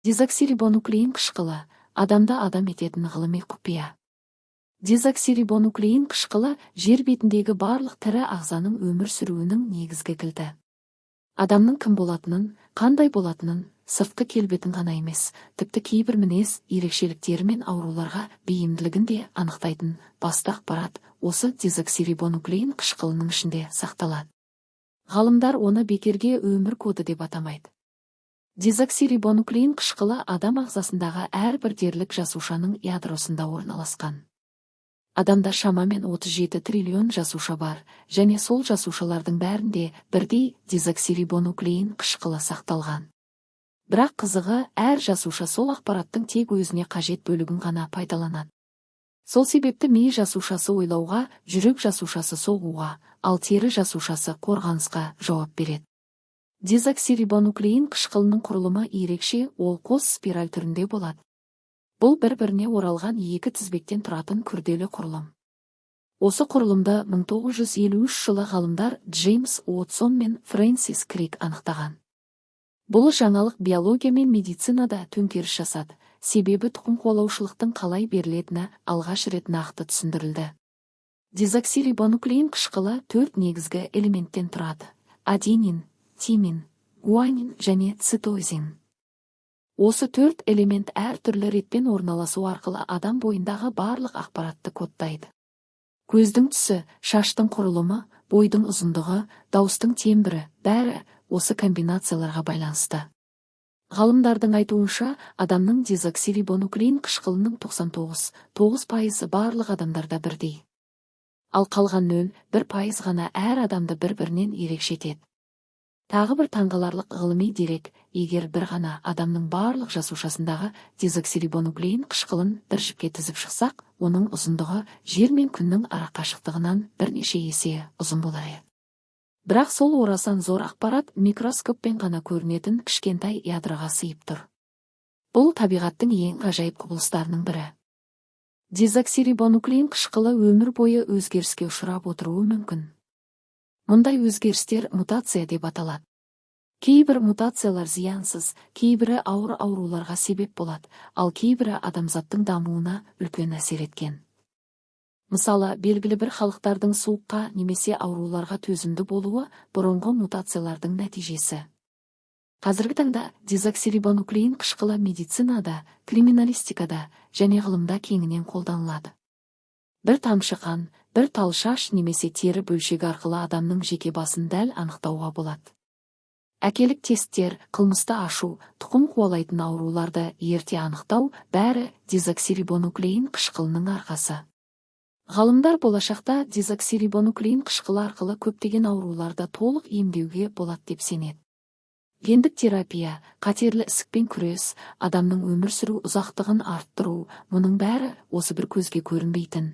Дезоксирибонуклеин қышқылы – адамды адам ететін ғылыми құпия. Дезоксирибонуклеин қышқылы жер бетіндегі барлық тірі ағзаның өмір сүруінің негізгі кілті. Адамның кім болатынын, қандай болатынын, сыртқы келбетін ғана емес, тіпті кейбір мінез ерекшеліктері мен ауруларға бейімділігін де анықтайтын басты ақпарат осы дезоксирибонуклеин қышқылының ішінде сақталады. Ғалымдар оны бекерге өмір коды деп атамайды. Дезоксирибонуклеин қышқылы адам ағзасындағы әрбір дерлік жасушаның ядросында орналасқан. Адамда шамамен 37 триллион жасуша бар, және сол жасушалардың бәрінде бірдей дезоксирибонуклеин қышқылы сақталған. Бірақ қызығы, әр жасуша сол ақпараттың тек өзіне қажет бөлігін ғана пайдаланады. Сол себепті ми жасушасы ойлауға, жүрек жасушасы соғуға, ал тері жасушасы қорғанысқа жауап береді. Дезоксирибонуклеин қышқылының құрылымы ерекше, ол қос спираль түрінде болады. Бұл бір-біріне оралған екі тізбектен тұратын күрделі құрылым. Осы құрылымды 1953 жылы ғалымдар Джеймс Уотсон мен Фрэнсис Крик анықтаған. Бұл жаңалық биология мен медицинада төңкеріс жасады, себебі тұқым қуалаушылықтың қалай берілетіні алғаш рет нақты түсіндірілді. Дезоксирибонуклеин қышқылы 4 негізгі элементтен тұрады: аденин, тимин, гуанин және цитозин. Осы 4 элемент әр түрлі ретпен орналасу арқылы адам бойындағы барлық ақпаратты кодтайды. Көздің түсі, шаштың құрылымы, бойдың ұзындығы, дауыстың тембрі бәрі осы комбинацияларға байланысты. Ғалымдардың айтуынша, адамның дезоксирибонуклеин қышқылының 99,9% барлық адамдарда бірдей. Ал қалған 0,1% ғана әр адамды бір-бірінен ерекшетеді. Тағы бір таңғаларлық ғылыми дерек, егер бір ғана адамның барлық жасушасындағы дезоксирибонуклеин қышқылын бір жіпке тізіп шықсақ, оның ұзындығы жер мен күннің арақашықтығынан бірнеше есе ұзын болар еді. Бірақ сол орасан зор ақпарат микроскоппен ғана көрінетін кішкентай ядроға сыйып тұр. Бұл табиғаттың ең ғажайып құбылыстарының бірі. Дезоксирибонуклеин қышқылы өмір бойы өзгеріске ұшырап отыруы мүмкін. Мұндай өзгерістер мутация деп аталады. Кейбір мутациялар зиянсыз, кейбірі ауыр ауруларға себеп болады, ал кейбірі адамзаттың дамуына үлкен әсер еткен. Мысалы, белгілі бір халықтардың суыққа немесе ауруларға төзімді болуы бұрынғы мутациялардың нәтижесі. Қазіргі таңда дезоксирибонуклеин қышқылы медицинада, криминалистикада және ғылымда кеңінен қолданылады. Бір тамшы қан, бір тал шаш немесе тері бөлшегі арқылы адамның жеке басын дәл анықтауға болады. Әкелік тесттер, қылмысты ашу, тұқым қуалайтын ауруларды ерте анықтау бәрі дезоксирибонуклеин қышқылының арқасы. Ғалымдар болашақта дезоксирибонуклеин қышқылы арқылы көптеген ауруларды толық емдеуге болады деп сенеді. Гендік терапия, қатерлі ісікпен күрес, адамның өмір сүру ұзақтығын арттыру, мұның бәрі осы бір көзге көрінбейтін